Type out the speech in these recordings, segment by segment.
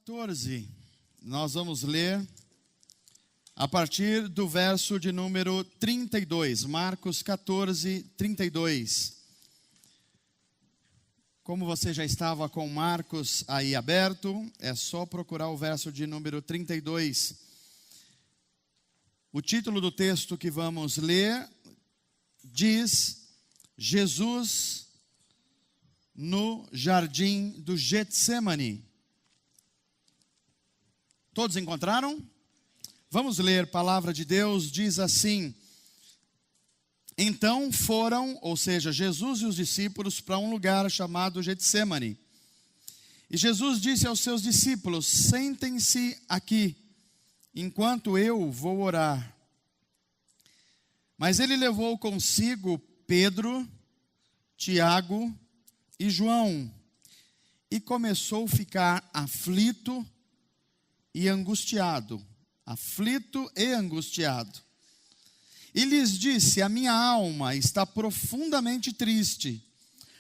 14, nós vamos ler a partir do verso de número 32, Marcos 14, 32. Como você já estava com Marcos aí aberto, é só procurar o verso de número 32. O título do texto que vamos ler diz: Jesus no jardim do Getsemane. Todos encontraram? Vamos ler, palavra de Deus diz assim: então foram, ou seja, Jesus e os discípulos, para um lugar chamado Getsemane. E Jesus disse aos seus discípulos: sentem-se aqui, enquanto eu vou orar. Mas ele levou consigo Pedro, Tiago e João, e começou a ficar aflito e angustiado. E lhes disse: a minha alma está profundamente triste,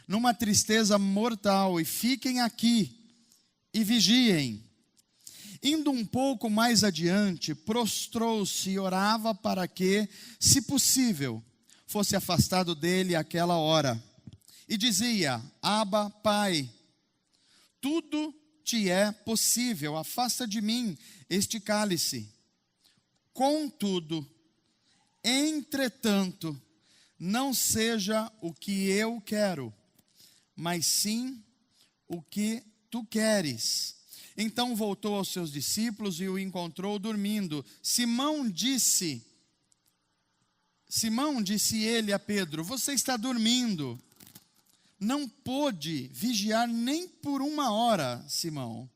numa tristeza mortal, e fiquem aqui e vigiem. Indo um pouco mais adiante, prostrou-se e orava para que, se possível, fosse afastado dele aquela hora. E dizia: Abba, Pai, tudo te é possível, afasta de mim este cálice. Contudo, entretanto, não seja o que eu quero, mas sim o que tu queres. Então voltou aos seus discípulos e o encontrou dormindo. Simão disse ele a Pedro: você está dormindo. Não pôde vigiar nem por uma hora, Simão.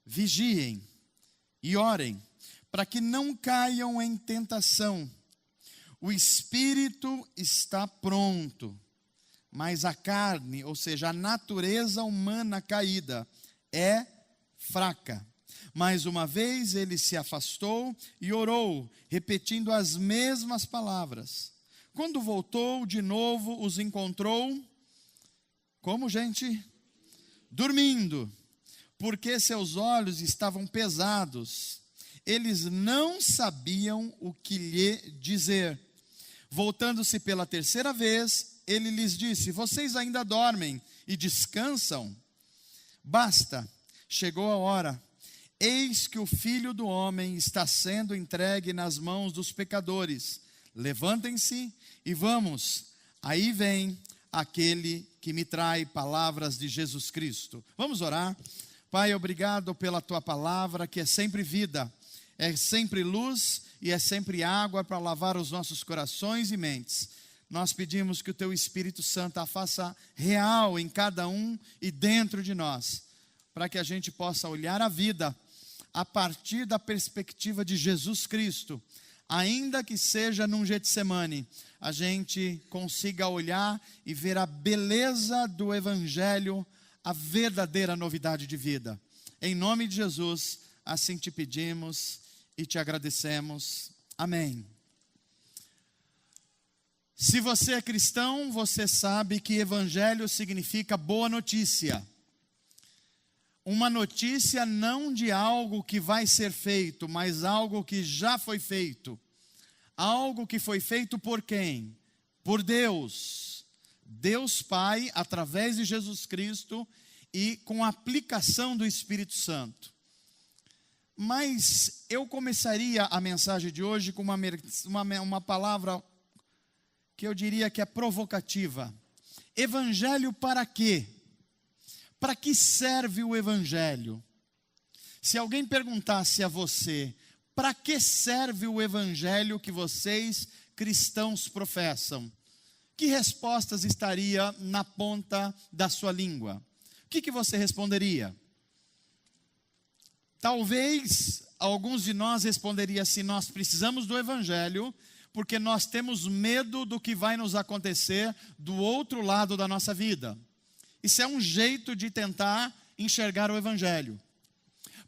Vigiem e orem, para que não caiam em tentação. O espírito está pronto, mas a carne, ou seja, a natureza humana caída, é fraca. Mais uma vez ele se afastou e orou, repetindo as mesmas palavras. Quando voltou de novo, os encontrou, como gente? Dormindo, porque seus olhos estavam pesados. Eles não sabiam o que lhe dizer. Voltando-se pela terceira vez, ele lhes disse: vocês ainda dormem e descansam? Basta, chegou a hora. Eis que o Filho do Homem está sendo entregue nas mãos dos pecadores. Levantem-se e vamos. Aí vem aquele que me traz palavras de Jesus Cristo. Vamos orar. Pai, obrigado pela tua palavra, que é sempre vida, é sempre luz e é sempre água para lavar os nossos corações e mentes. Nós pedimos que o teu Espírito Santo a faça real em cada um e dentro de nós, para que a gente possa olhar a vida a partir da perspectiva de Jesus Cristo. Ainda que seja num Getsemane, a gente consiga olhar e ver a beleza do Evangelho, a verdadeira novidade de vida. Em nome de Jesus, assim te pedimos e te agradecemos. Amém. Se você é cristão, você sabe que Evangelho significa boa notícia. Uma notícia não de algo que vai ser feito, mas algo que já foi feito. Algo que foi feito por quem? Por Deus. Deus Pai, através de Jesus Cristo e com a aplicação do Espírito Santo. Mas eu começaria a mensagem de hoje com uma palavra que eu diria que é provocativa. Evangelho para quê? Para que serve o Evangelho? Se alguém perguntasse a você: para que serve o Evangelho que vocês cristãos professam? Que respostas estaria na ponta da sua língua? O que você responderia? Talvez alguns de nós responderiam assim: nós precisamos do Evangelho porque nós temos medo do que vai nos acontecer do outro lado da nossa vida. Isso é um jeito de tentar enxergar o Evangelho.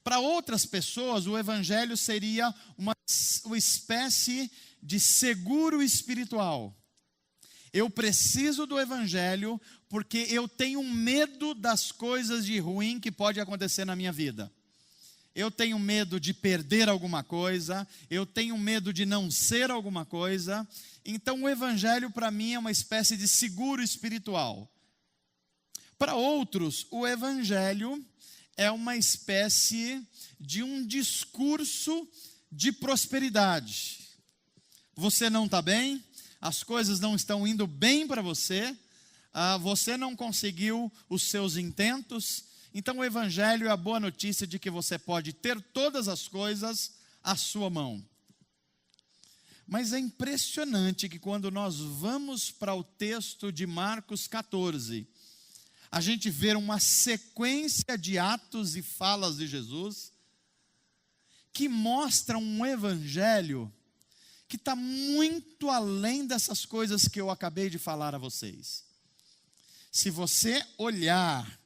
Para outras pessoas, o Evangelho seria uma espécie de seguro espiritual. Eu preciso do evangelho porque eu tenho medo das coisas de ruim que pode acontecer na minha vida. Eu tenho medo de perder alguma coisa, eu tenho medo de não ser alguma coisa. Então o evangelho para mim é uma espécie de seguro espiritual. Para outros, o evangelho é uma espécie de um discurso de prosperidade. Você não está bem? As coisas não estão indo bem para você? Você não conseguiu os seus intentos? Então o evangelho é a boa notícia de que você pode ter todas as coisas à sua mão. Mas é impressionante que quando nós vamos para o texto de Marcos 14, a gente vê uma sequência de atos e falas de Jesus que mostram um evangelho que está muito além dessas coisas que eu acabei de falar a vocês. Se você olhar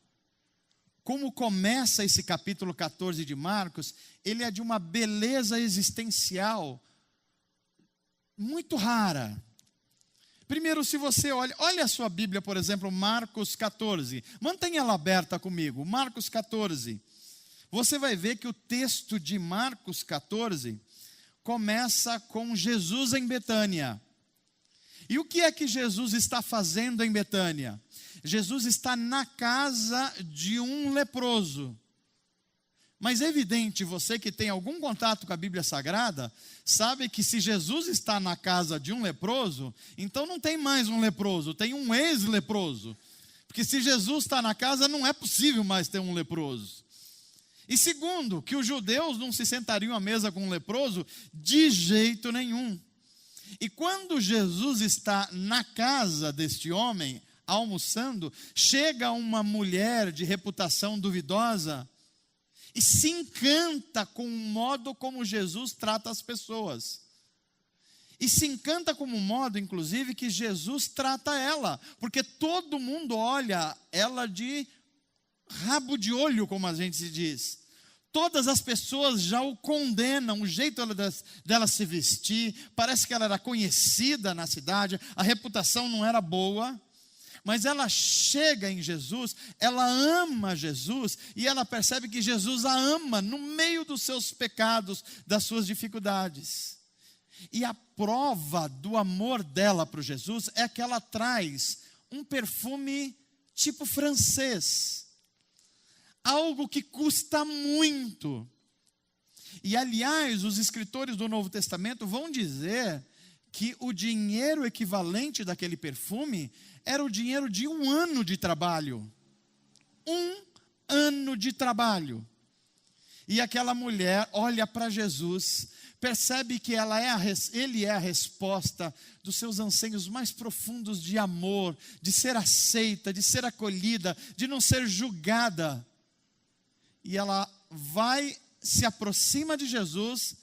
como começa esse capítulo 14 de Marcos, ele é de uma beleza existencial muito rara. Primeiro, se você olha a sua Bíblia, por exemplo, Marcos 14. Mantenha ela aberta comigo, Marcos 14. Você vai ver que o texto de Marcos 14 começa com Jesus em Betânia. E o que é que Jesus está fazendo em Betânia? Jesus está na casa de um leproso. Mas é evidente, você que tem algum contato com a Bíblia Sagrada, sabe que se Jesus está na casa de um leproso, então não tem mais um leproso, tem um ex-leproso. Porque se Jesus está na casa, não é possível mais ter um leproso. E segundo, que os judeus não se sentariam à mesa com um leproso de jeito nenhum. E quando Jesus está na casa deste homem, almoçando, chega uma mulher de reputação duvidosa e se encanta com o modo como Jesus trata as pessoas. E se encanta com o modo, inclusive, que Jesus trata ela. Porque todo mundo olha ela de rabo de olho, como a gente se diz. Todas as pessoas já o condenam, o jeito dela se vestir. Parece que ela era conhecida na cidade, a reputação não era boa. Mas ela chega em Jesus, ela ama Jesus e ela percebe que Jesus a ama no meio dos seus pecados, das suas dificuldades. E a prova do amor dela para Jesus é que ela traz um perfume tipo francês. Algo que custa muito. E aliás, os escritores do Novo Testamento vão dizer que o dinheiro equivalente daquele perfume era o dinheiro de 1 ano de trabalho. 1 ano de trabalho. E aquela mulher olha para Jesus, percebe que ele é a resposta dos seus anseios mais profundos de amor, de ser aceita, de ser acolhida, de não ser julgada. E ela se aproxima de Jesus,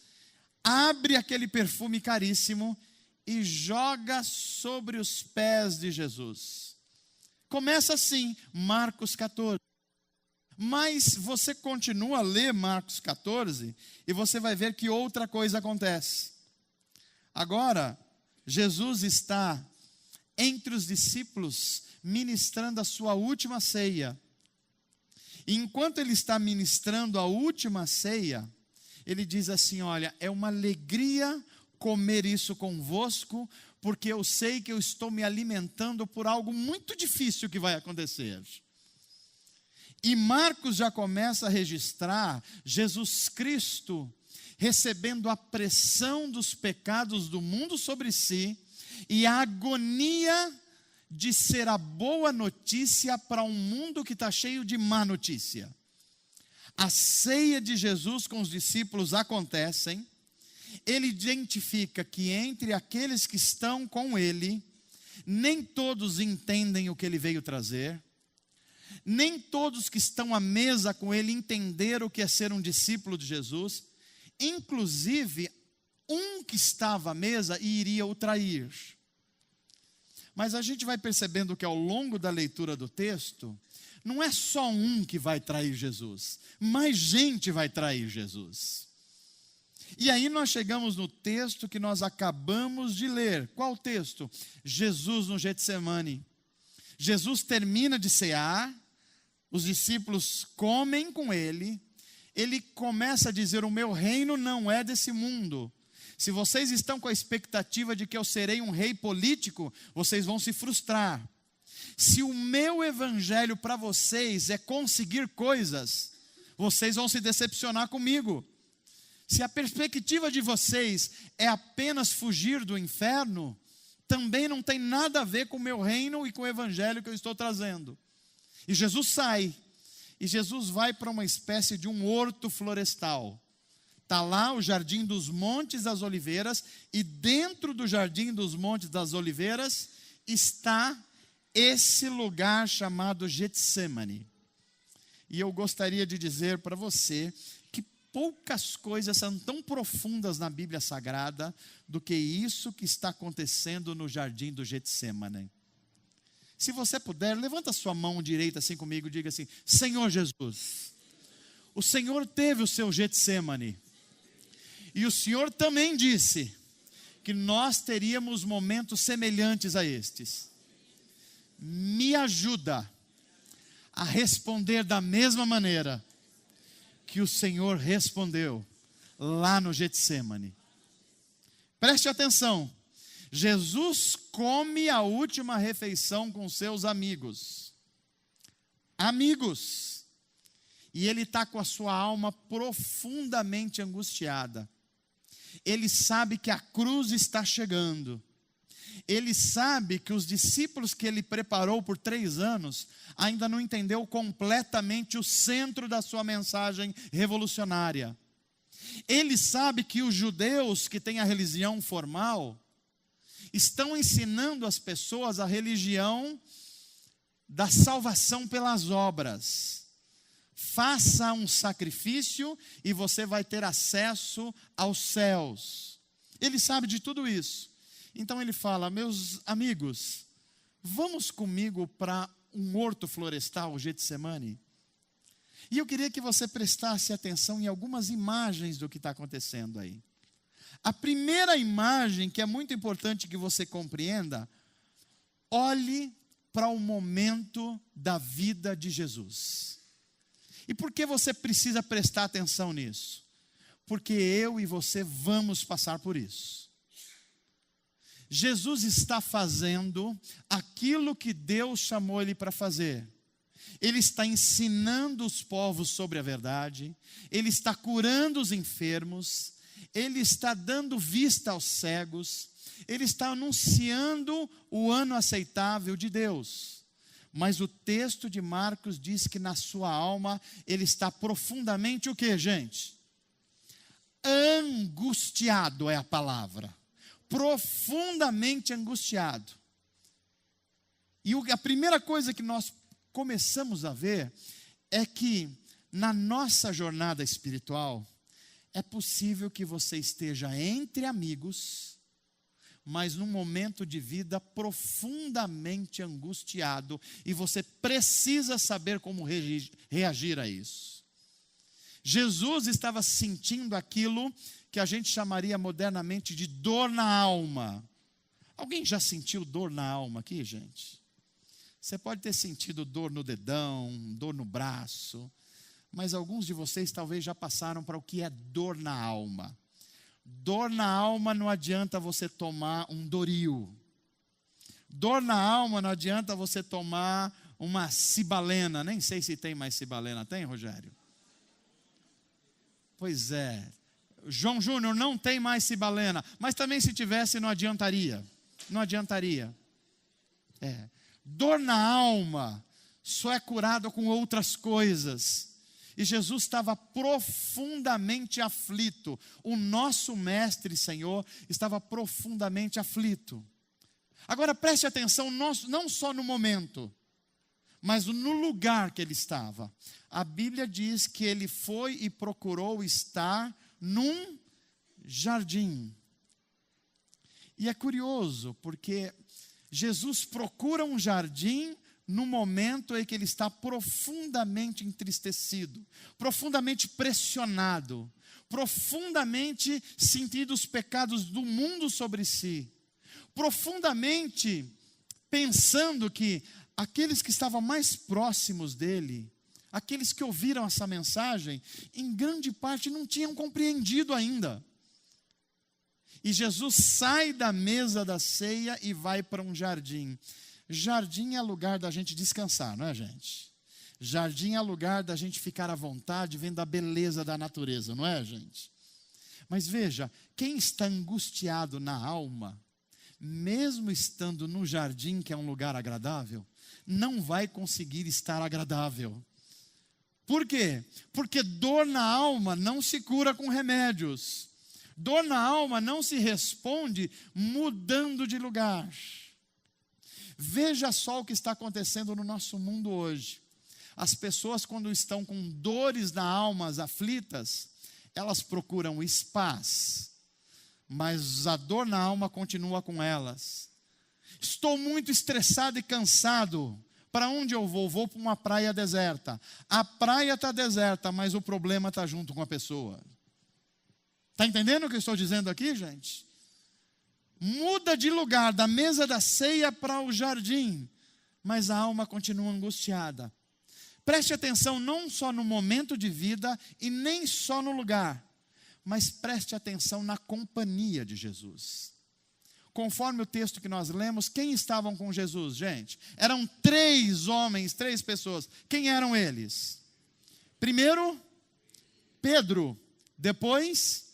abre aquele perfume caríssimo e joga sobre os pés de Jesus. Começa assim, Marcos 14. Mas você continua a ler Marcos 14 e você vai ver que outra coisa acontece. Agora, Jesus está entre os discípulos ministrando a sua última ceia. E enquanto ele está ministrando a última ceia, ele diz assim: olha, é uma alegria comer isso convosco, porque eu sei que eu estou me alimentando por algo muito difícil que vai acontecer. E Marcos já começa a registrar Jesus Cristo recebendo a pressão dos pecados do mundo sobre si e a agonia de ser a boa notícia para um mundo que está cheio de má notícia. A ceia de Jesus com os discípulos acontecem. Ele identifica que entre aqueles que estão com ele, nem todos entendem o que ele veio trazer, nem todos que estão à mesa com ele entenderam o que é ser um discípulo de Jesus, inclusive um que estava à mesa e iria o trair. Mas a gente vai percebendo que ao longo da leitura do texto, não é só um que vai trair Jesus, mais gente vai trair Jesus. E aí nós chegamos no texto que nós acabamos de ler. Qual texto? Jesus no Getsemane. Jesus termina de cear, os discípulos comem com ele, ele começa a dizer: o meu reino não é desse mundo. Se vocês estão com a expectativa de que eu serei um rei político, vocês vão se frustrar. Se o meu evangelho para vocês é conseguir coisas, vocês vão se decepcionar comigo. Se a perspectiva de vocês é apenas fugir do inferno, também não tem nada a ver com o meu reino e com o evangelho que eu estou trazendo. E Jesus sai, e Jesus vai para uma espécie de um horto florestal. Está lá o Jardim dos Montes das Oliveiras, e dentro do Jardim dos Montes das Oliveiras está esse lugar chamado Getsemane. E eu gostaria de dizer para você que poucas coisas são tão profundas na Bíblia Sagrada do que isso que está acontecendo no Jardim do Getsemane. Se você puder, levanta sua mão direita assim comigo e diga assim: Senhor Jesus, o Senhor teve o seu Getsemane, e o Senhor também disse que nós teríamos momentos semelhantes a estes. Me ajuda a responder da mesma maneira que o Senhor respondeu lá no Getsemane. Preste atenção. Jesus come a última refeição com seus amigos. Amigos. E ele está com a sua alma profundamente angustiada. Ele sabe que a cruz está chegando. Ele sabe que os discípulos que ele preparou por 3 anos ainda não entendeu completamente o centro da sua mensagem revolucionária. Ele sabe que os judeus que têm a religião formal estão ensinando as pessoas a religião da salvação pelas obras. Faça um sacrifício e você vai ter acesso aos céus. Ele sabe de tudo isso. Então ele fala: meus amigos, vamos comigo para um horto florestal, Getsemane? E eu queria que você prestasse atenção em algumas imagens do que está acontecendo aí. A primeira imagem, que é muito importante que você compreenda: olhe para o momento da vida de Jesus. E por que você precisa prestar atenção nisso? Porque eu e você vamos passar por isso. Jesus está fazendo aquilo que Deus chamou ele para fazer. Ele está ensinando os povos sobre a verdade, ele está curando os enfermos, ele está dando vista aos cegos, ele está anunciando o ano aceitável de Deus. Mas o texto de Marcos diz que na sua alma ele está profundamente o quê, gente? Angustiado é a palavra. Profundamente angustiado. E a primeira coisa que nós começamos a ver é que na nossa jornada espiritual é possível que você esteja entre amigos, mas num momento de vida profundamente angustiado, e você precisa saber como reagir a isso. Jesus estava sentindo aquilo que a gente chamaria modernamente de dor na alma. Alguém já sentiu dor na alma aqui, gente? Você pode ter sentido dor no dedão, dor no braço, mas alguns de vocês talvez já passaram para o que é dor na alma. Dor na alma não adianta você tomar um Doril. Dor na alma não adianta você tomar uma Cibalena. Nem sei se tem mais Cibalena. Tem, Rogério? Pois é. João Júnior, não tem mais Cibalena. Mas também se tivesse não adiantaria. Não adiantaria. Dor na alma só é curado com outras coisas. E Jesus estava profundamente aflito. O nosso mestre Senhor estava profundamente aflito. Agora preste atenção, não só no momento, mas no lugar que ele estava. A Bíblia diz que ele foi e procurou estar num jardim. E é curioso, porque Jesus procura um jardim no momento em que ele está profundamente entristecido, profundamente pressionado, profundamente sentindo os pecados do mundo sobre si, profundamente pensando que aqueles que estavam mais próximos dele, aqueles que ouviram essa mensagem, em grande parte não tinham compreendido ainda. E Jesus sai da mesa da ceia e vai para um jardim. Jardim é lugar da gente descansar, não é, gente? Jardim é lugar da gente ficar à vontade, vendo a beleza da natureza, não é, gente? Mas veja, quem está angustiado na alma, mesmo estando no jardim, que é um lugar agradável, não vai conseguir estar agradável. Por quê? Porque dor na alma não se cura com remédios. Dor na alma não se responde mudando de lugar. Veja só o que está acontecendo no nosso mundo hoje. As pessoas, quando estão com dores na alma, aflitas, elas procuram spas, mas a dor na alma continua com elas. Estou muito estressado e cansado. Para onde eu vou? Vou para uma praia deserta. A praia está deserta, mas o problema está junto com a pessoa. Está entendendo o que eu estou dizendo aqui, gente? Muda de lugar, da mesa da ceia para o jardim, mas a alma continua angustiada. Preste atenção não só no momento de vida e nem só no lugar, mas preste atenção na companhia de Jesus. Conforme o texto que nós lemos, quem estavam com Jesus, gente? Eram 3 homens, 3 pessoas. Quem eram eles? Primeiro, Pedro. Depois,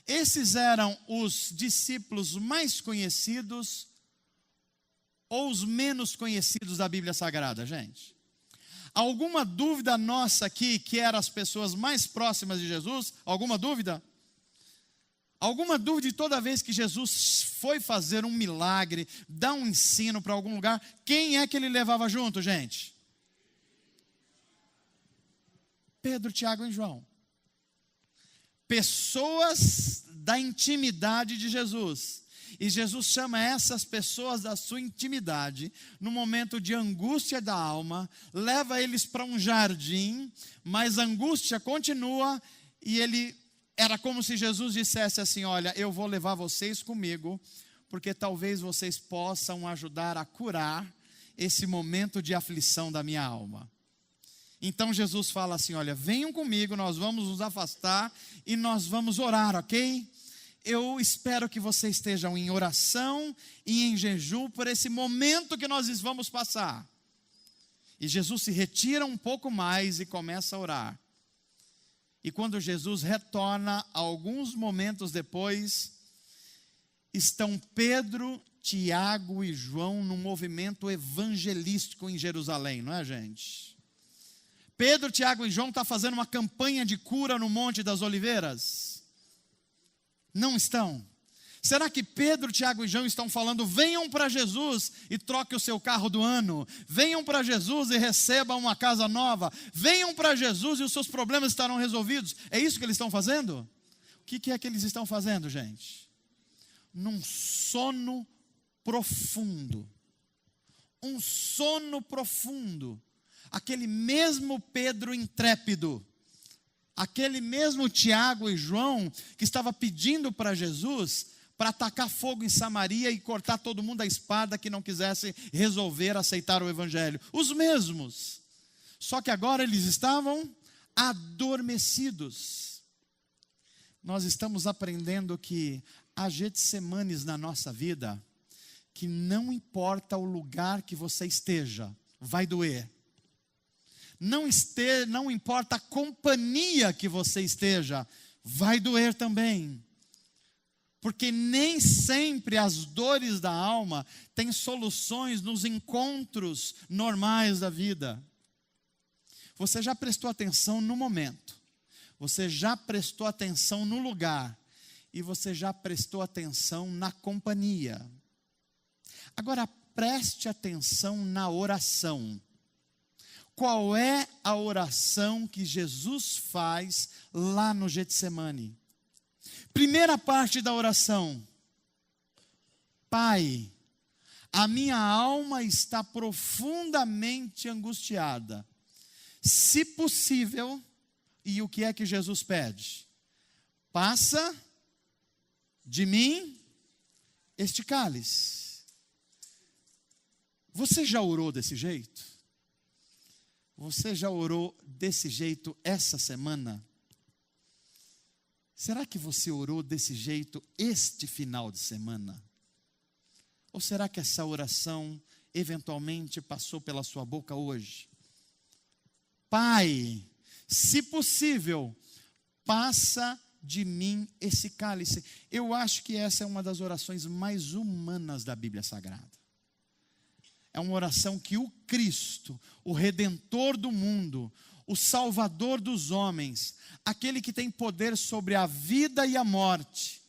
esses eram os discípulos mais conhecidos ou os menos conhecidos da Bíblia Sagrada, gente? Alguma dúvida nossa aqui, que eram as pessoas mais próximas de Jesus? Alguma dúvida? Alguma dúvida de toda vez que Jesus foi fazer um milagre, dar um ensino para algum lugar, quem é que ele levava junto, gente? Pedro, Tiago e João. Pessoas da intimidade de Jesus. E Jesus chama essas pessoas da sua intimidade, no momento de angústia da alma, leva eles para um jardim, mas a angústia continua, e era como se Jesus dissesse assim: olha, eu vou levar vocês comigo, porque talvez vocês possam ajudar a curar esse momento de aflição da minha alma. Então Jesus fala assim: olha, venham comigo, nós vamos nos afastar e nós vamos orar, ok? Eu espero que vocês estejam em oração e em jejum por esse momento que nós vamos passar. E Jesus se retira um pouco mais e começa a orar. E quando Jesus retorna, alguns momentos depois, estão Pedro, Tiago e João num movimento evangelístico em Jerusalém, não é, gente? Pedro, Tiago e João estão fazendo uma campanha de cura no Monte das Oliveiras? Não estão? Será que Pedro, Tiago e João estão falando: venham para Jesus e troque o seu carro do ano, venham para Jesus e recebam uma casa nova, venham para Jesus e os seus problemas estarão resolvidos? É isso que eles estão fazendo? O que é que eles estão fazendo, gente? Num sono profundo, um sono profundo. Aquele mesmo Pedro intrépido, aquele mesmo Tiago e João que estava pedindo para Jesus para atacar fogo em Samaria e cortar todo mundo à espada que não quisesse resolver aceitar o evangelho. Os mesmos. Só que agora eles estavam adormecidos. Nós estamos aprendendo que há Getsemanes na nossa vida, que não importa o lugar que você esteja, vai doer. Não importa a companhia que você esteja, vai doer também. Porque nem sempre as dores da alma têm soluções nos encontros normais da vida. Você já prestou atenção no momento, você já prestou atenção no lugar, e você já prestou atenção na companhia. Agora preste atenção na oração. Qual é a oração que Jesus faz lá no Getsemane? Primeira parte da oração: Pai, a minha alma está profundamente angustiada. Se possível, E o que é que Jesus pede? Passa de mim este cálice. Você já orou desse jeito? Você já orou desse jeito essa semana? Será que você orou desse jeito este final de semana? Ou será que essa oração eventualmente passou pela sua boca hoje? Pai, se possível, passa de mim esse cálice. Eu acho que essa é uma das orações mais humanas da Bíblia Sagrada. É uma oração que o Cristo, o Redentor do mundo, o Salvador dos homens, aquele que tem poder sobre a vida e a morte,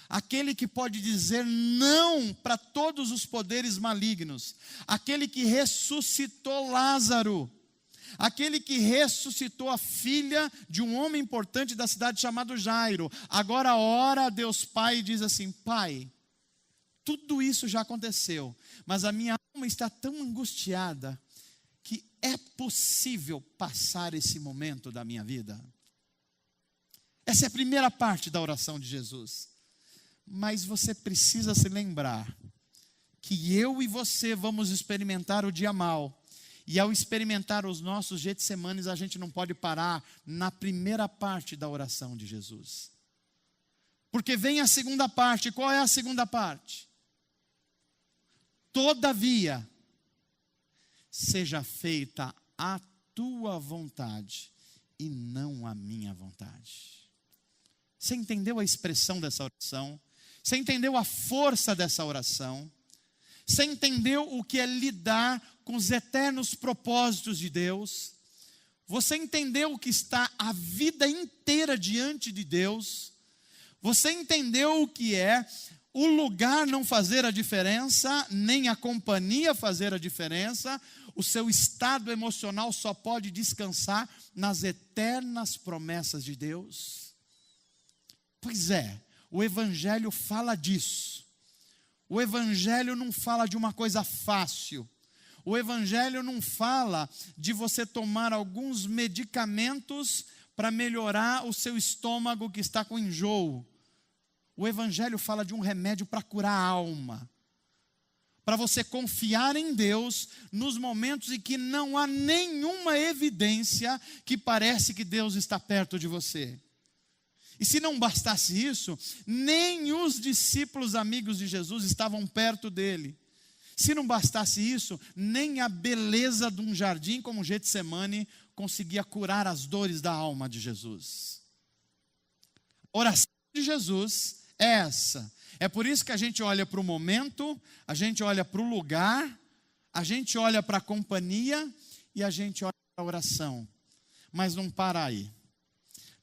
aquele que pode dizer não para todos os poderes malignos, aquele que ressuscitou Lázaro, aquele que ressuscitou a filha de um homem importante da cidade chamado Jairo, agora ora a Deus Pai e diz assim: Pai, tudo isso já aconteceu, mas a minha alma está tão angustiada que é possível passar esse momento da minha vida. Essa é a primeira parte da oração de Jesus. Mas você precisa se lembrar que eu e você vamos experimentar o dia mau. E ao experimentar os nossos Getsemanes, a gente não pode parar na primeira parte da oração de Jesus. Porque vem a segunda parte. Qual é a segunda parte? Todavia, seja feita a tua vontade e não a minha vontade. Você entendeu a expressão dessa oração? Você entendeu a força dessa oração? Você entendeu o que é lidar com os eternos propósitos de Deus? Você entendeu o que está a vida inteira diante de Deus? Você entendeu o que é o lugar não fazer a diferença, nem a companhia fazer a diferença? O seu estado emocional só pode descansar nas eternas promessas de Deus? Pois é, o Evangelho fala disso. O Evangelho não fala de uma coisa fácil. O Evangelho não fala de você tomar alguns medicamentos para melhorar o seu estômago que está com enjoo. O Evangelho fala de um remédio para curar a alma. Para você confiar em Deus nos momentos em que não há nenhuma evidência que parece que Deus está perto de você. E se não bastasse isso, nem os discípulos amigos de Jesus estavam perto dele. Se não bastasse isso, nem a beleza de um jardim como Getsemane conseguia curar as dores da alma de Jesus. A oração de Jesus é essa. É por isso que a gente olha para o momento, a gente olha para o lugar, a gente olha para a companhia e a gente olha para a oração. Mas não para aí.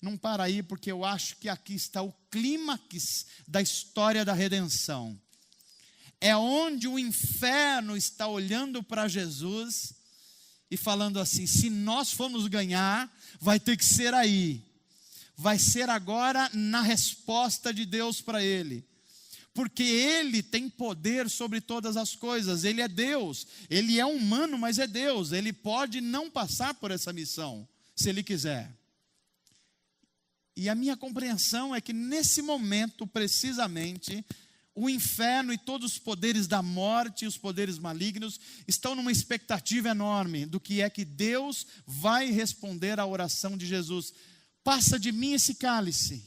Não para aí, porque eu acho que aqui está o clímax da história da redenção. É onde o inferno está olhando para Jesus e falando assim: se nós formos ganhar, vai ter que ser aí. Vai ser agora na resposta de Deus para ele. Porque ele tem poder sobre todas as coisas. Ele é Deus. Ele é humano, mas é Deus. Ele pode não passar por essa missão, se ele quiser. E a minha compreensão é que nesse momento, precisamente, o inferno e todos os poderes da morte e os poderes malignos estão numa expectativa enorme do que é que Deus vai responder à oração de Jesus. Passa de mim esse cálice.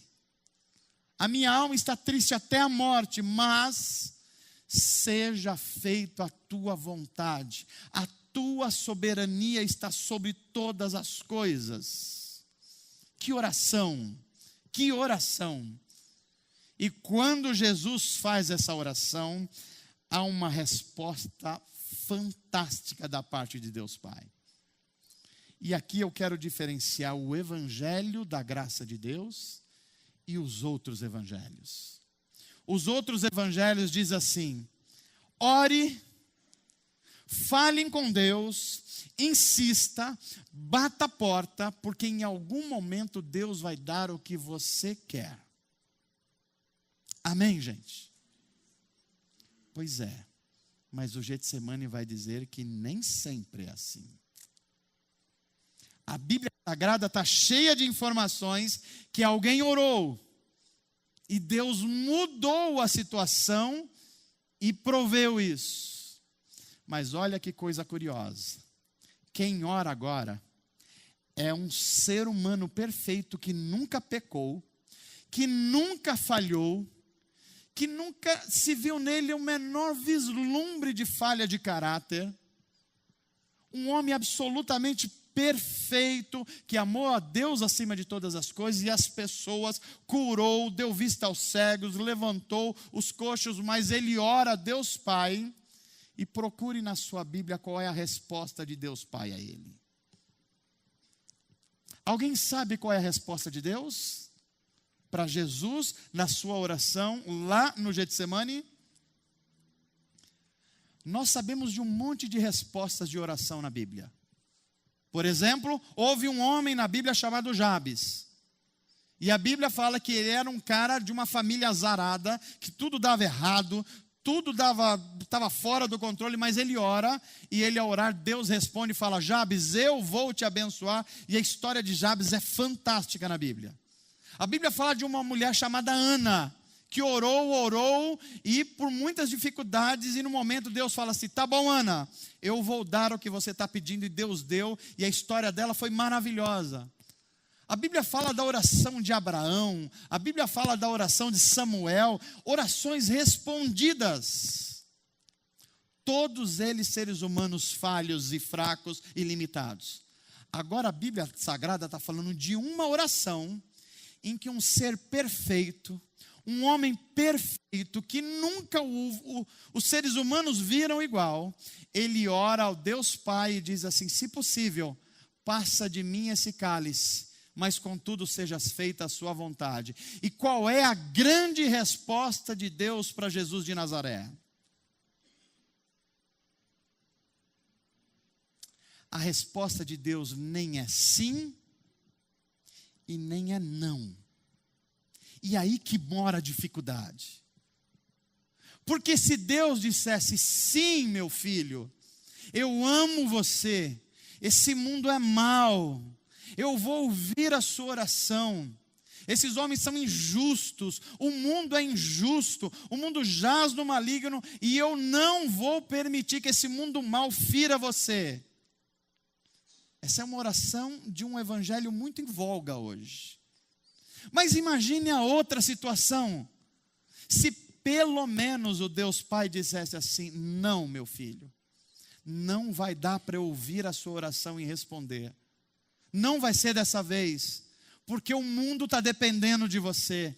A minha alma está triste até a morte, mas seja feita a tua vontade. A tua soberania está sobre todas as coisas. Que oração, que oração. E quando Jesus faz essa oração, há uma resposta fantástica da parte de Deus Pai. E aqui eu quero diferenciar o Evangelho da graça de Deus e os outros evangelhos. Os outros evangelhos dizem assim: ore, falem com Deus, insista, bata a porta, porque em algum momento Deus vai dar o que você quer. Amém, gente? Pois é, mas o Getsemane vai dizer que nem sempre é assim. A Bíblia Sagrada está cheia de informações que alguém orou e Deus mudou a situação e proveu isso. Mas olha que coisa curiosa. Quem ora agora é um ser humano perfeito que nunca pecou, que nunca falhou, que nunca se viu nele o menor vislumbre de falha de caráter. Um homem absolutamente perfeito, que amou a Deus acima de todas as coisas e as pessoas, curou, deu vista aos cegos, levantou os coxos, mas ele ora a Deus Pai, e procure na sua Bíblia qual é a resposta de Deus Pai a ele. Alguém sabe qual é a resposta de Deus para Jesus na sua oração lá no Getsemane? Nós sabemos de um monte de respostas de oração na Bíblia. Por exemplo, houve um homem na Bíblia chamado Jabes. E a Bíblia fala que ele era um cara de uma família azarada, que tudo dava errado, tudo estava fora do controle, mas ele ora, e ele ao orar, Deus responde e fala: Jabes, eu vou te abençoar. E a história de Jabes é fantástica na Bíblia. A Bíblia fala de uma mulher chamada Ana, que orou, e por muitas dificuldades, e no momento Deus fala assim: tá bom, Ana, eu vou dar o que você está pedindo, e Deus deu, e a história dela foi maravilhosa. A Bíblia fala da oração de Abraão, a Bíblia fala da oração de Samuel, orações respondidas. Todos eles seres humanos falhos e fracos e limitados. Agora a Bíblia Sagrada está falando de uma oração em que um ser perfeito, um homem perfeito, que nunca os seres humanos viram igual, ele ora ao Deus Pai e diz assim: se possível, passa de mim esse cálice, mas contudo seja feita a sua vontade. E qual é a grande resposta de Deus para Jesus de Nazaré? A resposta de Deus nem é sim e nem é não. E aí que mora a dificuldade. Porque se Deus dissesse: sim, meu filho, eu amo você, esse mundo é mau, eu vou ouvir a sua oração, esses homens são injustos, o mundo é injusto, o mundo jaz no maligno, e eu não vou permitir que esse mundo mau fira você. Essa é uma oração de um evangelho muito em voga hoje. Mas imagine a outra situação. Se pelo menos o Deus Pai dissesse assim: não, meu filho, não vai dar para eu ouvir a sua oração e responder. Não vai ser dessa vez, porque o mundo está dependendo de você.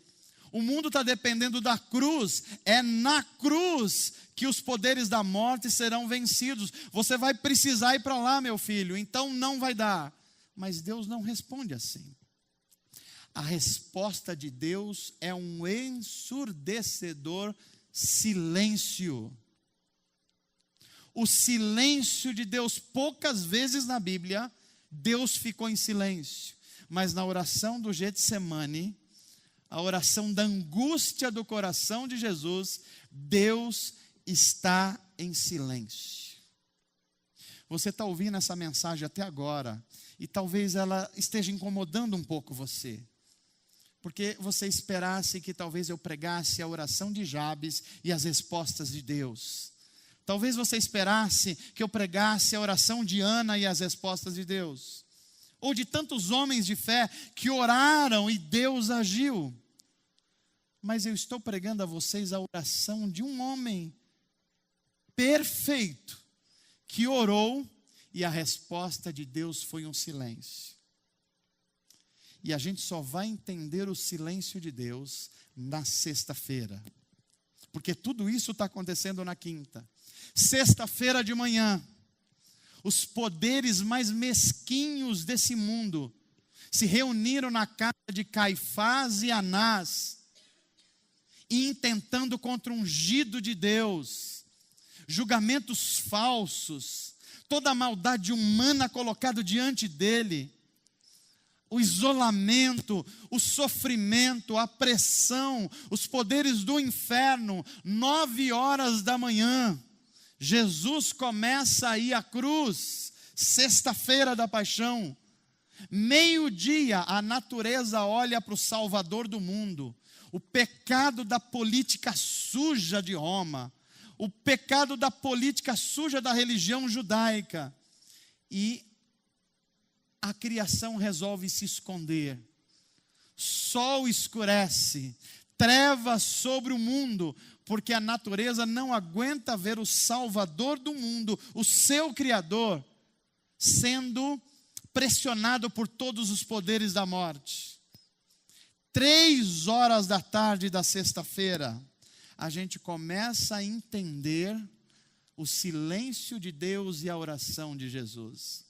O mundo está dependendo da cruz. É na cruz que os poderes da morte serão vencidos. Você vai precisar ir para lá, meu filho, então não vai dar. Mas Deus não responde assim. A resposta de Deus é um ensurdecedor silêncio. O silêncio de Deus, poucas vezes na Bíblia, Deus ficou em silêncio. Mas na oração do Getsemane, a oração da angústia do coração de Jesus, Deus está em silêncio. Você está ouvindo essa mensagem até agora, e talvez ela esteja incomodando um pouco você. Porque você esperasse que talvez eu pregasse a oração de Jabes e as respostas de Deus. Talvez você esperasse que eu pregasse a oração de Ana e as respostas de Deus. Ou de tantos homens de fé que oraram e Deus agiu. Mas eu estou pregando a vocês a oração de um homem perfeito que orou e a resposta de Deus foi um silêncio. E a gente só vai entender o silêncio de Deus na sexta-feira. Porque tudo isso está acontecendo na quinta. Sexta-feira de manhã, os poderes mais mesquinhos desse mundo se reuniram na casa de Caifás e Anás, intentando contra o ungido de Deus, julgamentos falsos, toda a maldade humana colocada diante dele. O isolamento, o sofrimento, a pressão, os poderes do inferno. 9h da manhã, Jesus começa a ir à cruz, sexta-feira da paixão. Meio-dia, a natureza olha para o Salvador do mundo. O pecado da política suja de Roma, o pecado da política suja da religião judaica. E a criação resolve se esconder. Sol escurece, trevas sobre o mundo, porque a natureza não aguenta ver o Salvador do mundo, o seu Criador, sendo pressionado por todos os poderes da morte. 3 horas da tarde da sexta-feira, a gente começa a entender o silêncio de Deus e a oração de Jesus.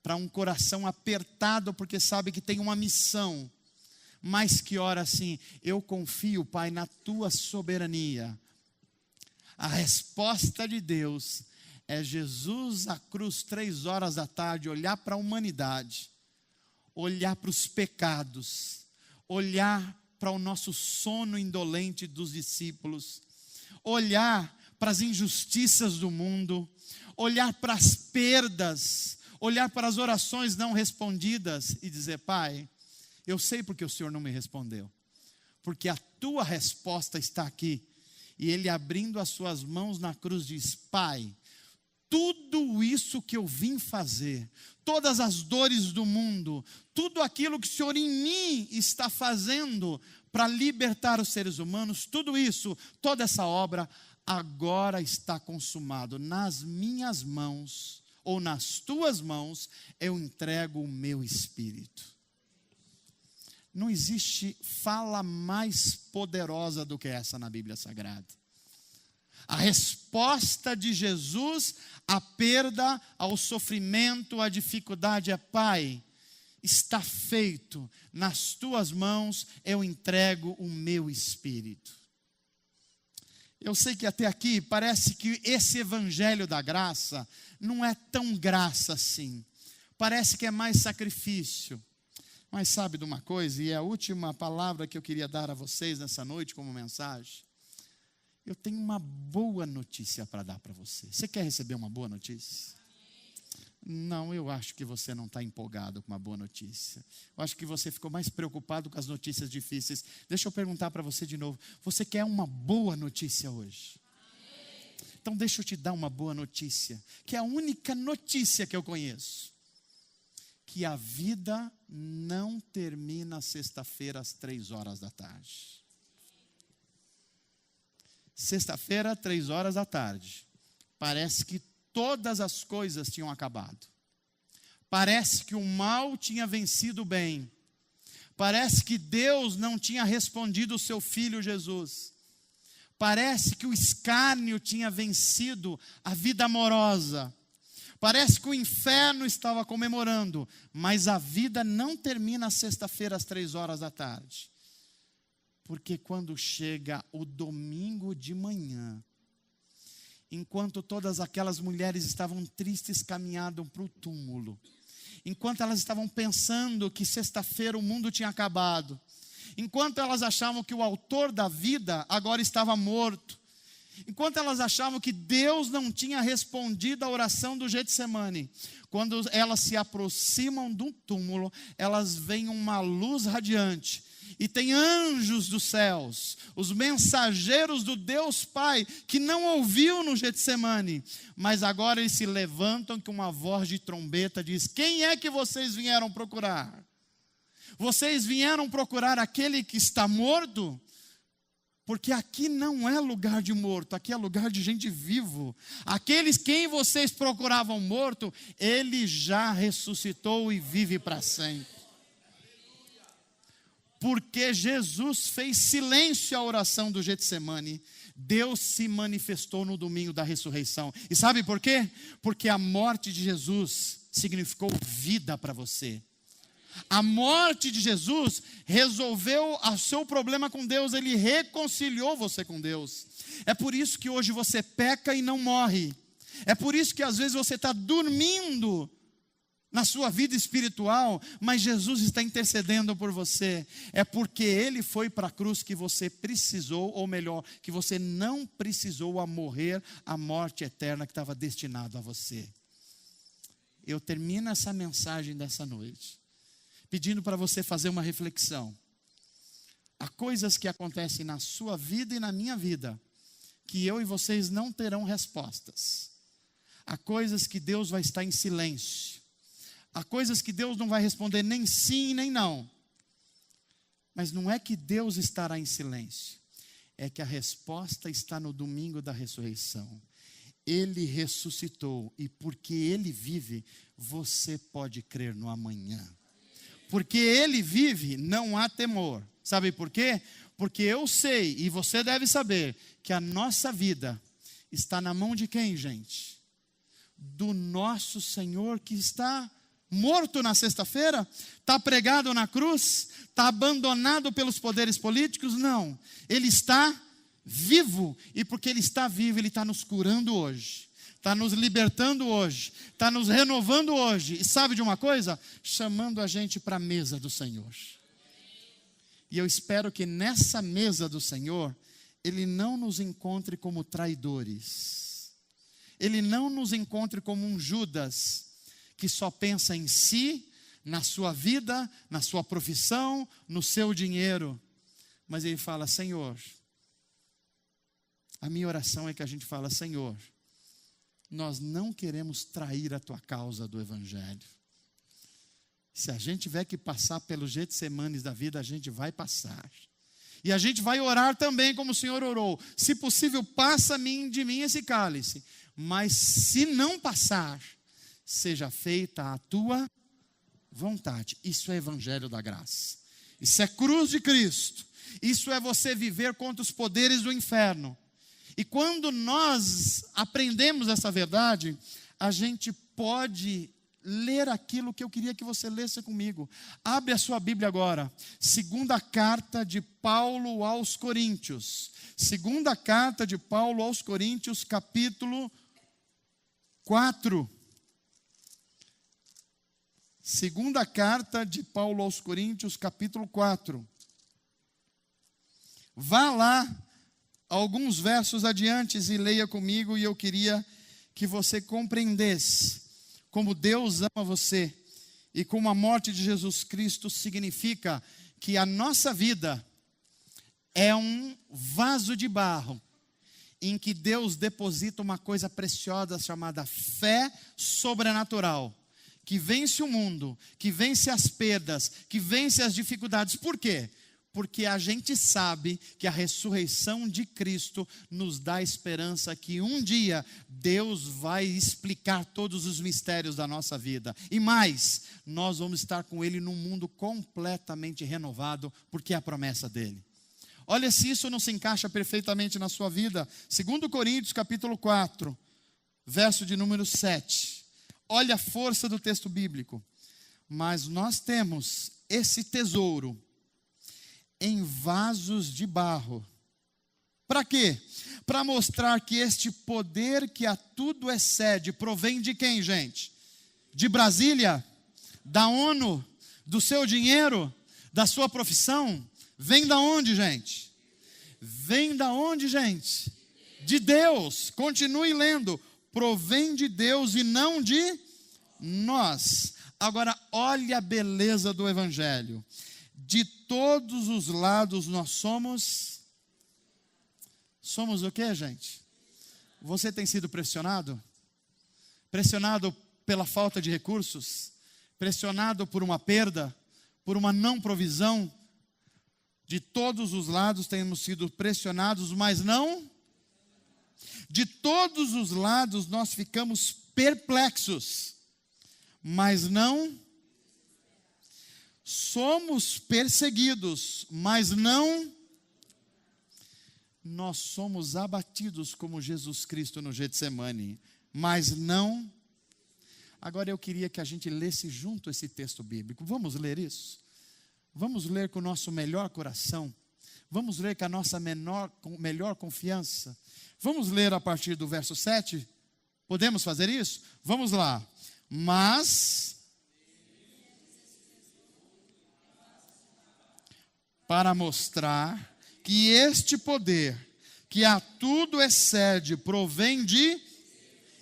Para um coração apertado, porque sabe que tem uma missão, mas que ora assim: eu confio, Pai, na tua soberania. A resposta de Deus é Jesus à cruz, 3 horas da tarde, olhar para a humanidade, olhar para os pecados, olhar para o nosso sono indolente dos discípulos, olhar para as injustiças do mundo, olhar para as perdas, olhar para as orações não respondidas e dizer: Pai, eu sei porque o Senhor não me respondeu, porque a tua resposta está aqui. E ele, abrindo as suas mãos na cruz, diz: Pai, tudo isso que eu vim fazer, todas as dores do mundo, tudo aquilo que o Senhor em mim está fazendo para libertar os seres humanos, tudo isso, toda essa obra, agora está consumado. Nas minhas mãos, ou nas tuas mãos, eu entrego o meu espírito. Não existe fala mais poderosa do que essa na Bíblia Sagrada. A resposta de Jesus à perda, ao sofrimento, à dificuldade é: Pai, está feito, nas tuas mãos eu entrego o meu espírito. Eu sei que até aqui parece que esse evangelho da graça não é tão graça assim. Parece que é mais sacrifício. Mas sabe de uma coisa, e é a última palavra que eu queria dar a vocês nessa noite como mensagem. Eu tenho uma boa notícia para dar para você. Você quer receber uma boa notícia? Não, eu acho que você não está empolgado com uma boa notícia. Eu acho que você ficou mais preocupado com as notícias difíceis. Deixa eu perguntar para você de novo. Você quer uma boa notícia hoje? Então deixa eu te dar uma boa notícia, que é a única notícia que eu conheço. Que a vida não termina sexta-feira às 3 horas da tarde. Sexta-feira, 3 horas da tarde. Parece que todas as coisas tinham acabado. Parece que o mal tinha vencido o bem. Parece que Deus não tinha respondido o seu filho Jesus. Parece que o escárnio tinha vencido a vida amorosa. Parece que o inferno estava comemorando, mas a vida não termina sexta-feira às 3 horas da tarde. Porque quando chega o domingo de manhã, enquanto todas aquelas mulheres estavam tristes caminhando para o túmulo, enquanto elas estavam pensando que sexta-feira o mundo tinha acabado, enquanto elas achavam que o autor da vida agora estava morto, enquanto elas achavam que Deus não tinha respondido à oração do Getsemane, quando elas se aproximam do túmulo, elas veem uma luz radiante, e tem anjos dos céus, os mensageiros do Deus Pai, que não ouviu no Getsemane, mas agora eles se levantam com uma voz de trombeta, diz: quem é que vocês vieram procurar? Vocês vieram procurar aquele que está morto? Porque aqui não é lugar de morto, aqui é lugar de gente vivo. Aqueles quem vocês procuravam morto, ele já ressuscitou e vive para sempre. Porque Jesus fez silêncio à oração do Getsemane, Deus se manifestou no domingo da ressurreição. E sabe por quê? Porque a morte de Jesus significou vida para você. A morte de Jesus resolveu o seu problema com Deus, ele reconciliou você com Deus. É por isso que hoje você peca e não morre. É por isso que às vezes você está dormindo na sua vida espiritual, mas Jesus está intercedendo por você. É porque ele foi para a cruz que você precisou, ou melhor, que você não precisou a morrer a morte eterna que estava destinado a você. eu termino essa mensagem dessa noite, pedindo para você fazer uma reflexão. Há coisas que acontecem na sua vida e na minha vida, que eu e vocês não terão respostas. Há coisas que Deus vai estar em silêncio. Há coisas que Deus não vai responder nem sim nem não. Mas não é que Deus estará em silêncio. É que a resposta está no domingo da ressurreição. Ele ressuscitou e porque Ele vive, você pode crer no amanhã. Porque Ele vive, não há temor. Sabe por quê? Porque eu sei e você deve saber que a nossa vida está na mão de quem, gente? Do nosso Senhor que está morto na sexta-feira? Está pregado na cruz? Está abandonado pelos poderes políticos? Não. Ele está vivo. E porque Ele está vivo, Ele está nos curando hoje. Está nos libertando hoje. Está nos renovando hoje. E sabe de uma coisa? Chamando a gente para a mesa do Senhor. E eu espero que nessa mesa do Senhor, Ele não nos encontre como traidores. Ele não nos encontre como um Judas que só pensa em si, na sua vida, na sua profissão, no seu dinheiro. Mas Ele fala, Senhor, a minha oração é que a gente fala, Senhor, nós não queremos trair a Tua causa do Evangelho. Se a gente tiver que passar pelos Getsemanes da vida, a gente vai passar. E a gente vai orar também como o Senhor orou. Se possível, passa de mim esse cálice. Mas se não passar, seja feita a Tua vontade. Isso é Evangelho da graça. Isso é cruz de Cristo. Isso é você viver contra os poderes do inferno. E quando nós aprendemos essa verdade, a gente pode ler aquilo que eu queria que você lesse comigo. Abre a sua Bíblia agora. Segunda carta de Paulo aos Coríntios. Segunda carta de Paulo aos Coríntios, capítulo 4. Segunda carta de Paulo aos Coríntios, capítulo 4. Vá lá, alguns versos adiante e leia comigo, e eu queria que você compreendesse como Deus ama você e como a morte de Jesus Cristo significa que a nossa vida é um vaso de barro em que Deus deposita uma coisa preciosa chamada fé sobrenatural, que vence o mundo, que vence as perdas, que vence as dificuldades. Por quê? Porque a gente sabe que a ressurreição de Cristo nos dá esperança que um dia Deus vai explicar todos os mistérios da nossa vida. E mais, nós vamos estar com Ele num mundo completamente renovado, porque é a promessa dEle. Olha se isso não se encaixa perfeitamente na sua vida. 2 Coríntios capítulo 4, verso de número 7. Olha a força do texto bíblico. Mas nós temos esse tesouro em vasos de barro. Para quê? Para mostrar que este poder que a tudo excede provém de quem, gente? De Brasília? Da ONU? Do seu dinheiro? Da sua profissão? Vem da onde, gente? Vem da onde, gente? De Deus. Continue lendo. Provém de Deus e não de nós. Agora, olha a beleza do Evangelho. De todos os lados nós somos o quê, gente? Você tem sido pressionado? Pressionado pela falta de recursos? Pressionado por uma perda? Por uma não provisão? De todos os lados temos sido pressionados, mas não. De todos os lados nós ficamos perplexos, mas não. Somos perseguidos, mas não. Nós somos abatidos como Jesus Cristo no Getsemane, mas não. Agora eu queria que a gente lesse junto esse texto bíblico. Vamos ler isso? Vamos ler com o nosso melhor coração. Vamos ler com a nossa melhor confiança. Vamos ler a partir do verso 7? Podemos fazer isso? Vamos lá. Mas para mostrar que este poder, que a tudo excede, provém de,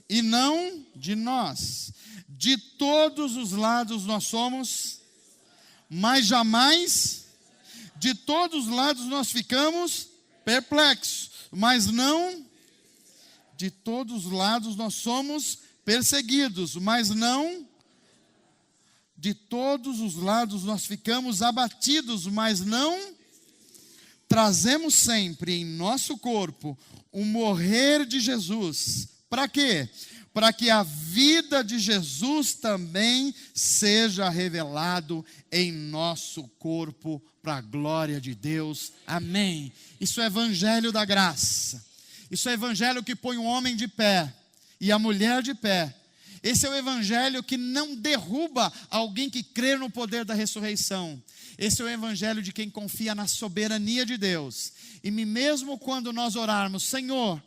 e não de nós. De todos os lados nós somos, mas jamais, de todos os lados nós ficamos perplexos, mas não, de todos os lados nós somos perseguidos, mas não, de todos os lados nós ficamos abatidos, mas não, trazemos sempre em nosso corpo o morrer de Jesus. Para quê? Para que a vida de Jesus também seja revelado em nosso corpo, para a glória de Deus. Amém. Isso é evangelho da graça. Isso é evangelho que põe o homem de pé e a mulher de pé. Esse é o evangelho que não derruba alguém que crê no poder da ressurreição. Esse é o evangelho de quem confia na soberania de Deus. E mesmo quando nós orarmos, Senhor,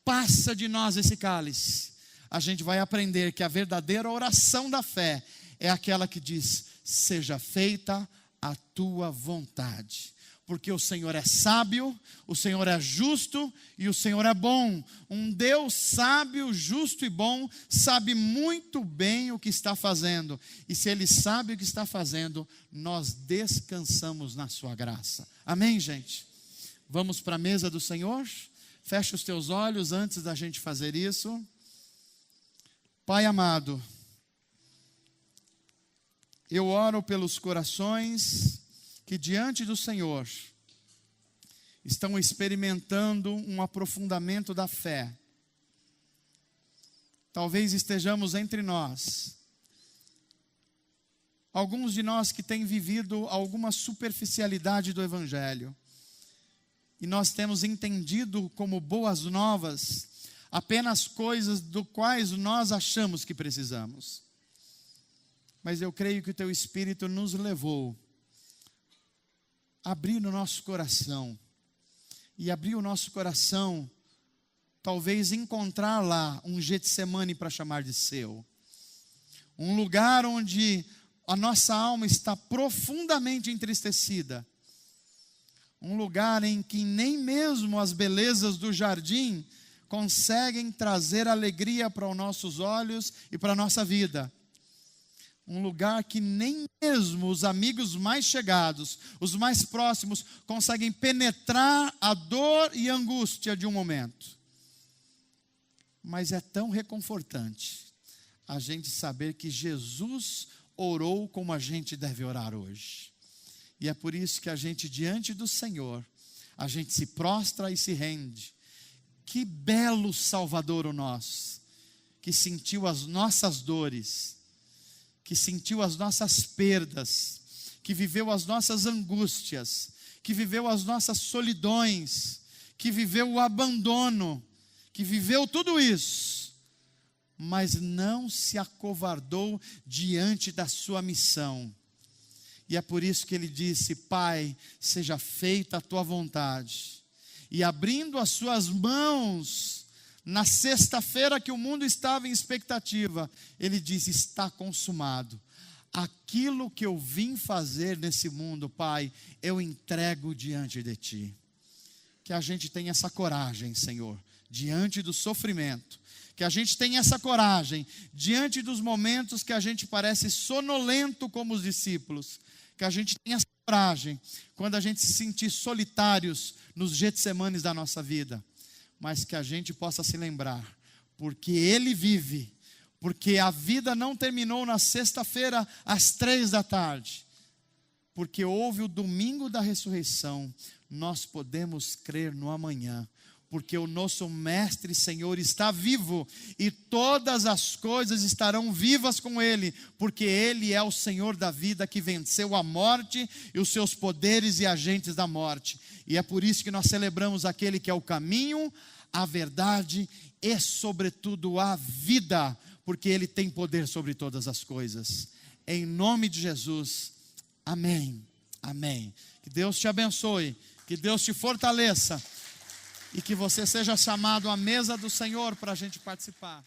passa de nós esse cálice, a gente vai aprender que a verdadeira oração da fé é aquela que diz: seja feita a tua vontade. Porque o Senhor é sábio, o Senhor é justo e o Senhor é bom. Um Deus sábio, justo e bom sabe muito bem o que está fazendo. E se Ele sabe o que está fazendo, nós descansamos na sua graça. Amém, gente? Vamos para a mesa do Senhor? Fecha os teus olhos antes da gente fazer isso. Pai amado, eu oro pelos corações que diante do Senhor estão experimentando um aprofundamento da fé. Talvez estejamos entre nós, alguns de nós que têm vivido alguma superficialidade do Evangelho, e nós temos entendido como boas novas apenas coisas do quais nós achamos que precisamos. Mas eu creio que o Teu Espírito nos levou a abrir o nosso coração, e abrir o nosso coração, talvez encontrar lá um Getsemane para chamar de seu, um lugar onde a nossa alma está profundamente entristecida, um lugar em que nem mesmo as belezas do jardim conseguem trazer alegria para os nossos olhos e para a nossa vida. Um lugar que nem mesmo os amigos mais chegados, os mais próximos, conseguem penetrar a dor e a angústia de um momento. Mas é tão reconfortante a gente saber que Jesus orou como a gente deve orar hoje. E é por isso que a gente, diante do Senhor, a gente se prostra e se rende. Que belo Salvador o nosso, que sentiu as nossas dores, que sentiu as nossas perdas, que viveu as nossas angústias, que viveu as nossas solidões, que viveu o abandono, que viveu tudo isso, mas não se acovardou diante da sua missão. E é por isso que ele disse: Pai, seja feita a tua vontade. E abrindo as suas mãos, na sexta-feira que o mundo estava em expectativa, ele disse: está consumado. Aquilo que eu vim fazer nesse mundo, Pai, eu entrego diante de Ti. Que a gente tenha essa coragem, Senhor, diante do sofrimento. Que a gente tenha essa coragem diante dos momentos que a gente parece sonolento como os discípulos. Que a gente tenha essa coragem quando a gente se sentir solitários nos Getsemanes da nossa vida. Mas que a gente possa se lembrar, porque Ele vive, porque a vida não terminou na sexta-feira às 15h, porque houve o domingo da ressurreição, nós podemos crer no amanhã, porque o nosso Mestre e Senhor está vivo, e todas as coisas estarão vivas com Ele, porque Ele é o Senhor da vida, que venceu a morte e os seus poderes e agentes da morte. E é por isso que nós celebramos aquele que é o caminho, a verdade e sobretudo a vida, porque Ele tem poder sobre todas as coisas. Em nome de Jesus, amém, amém. Que Deus te abençoe, que Deus te fortaleça, e que você seja chamado à mesa do Senhor para a gente participar.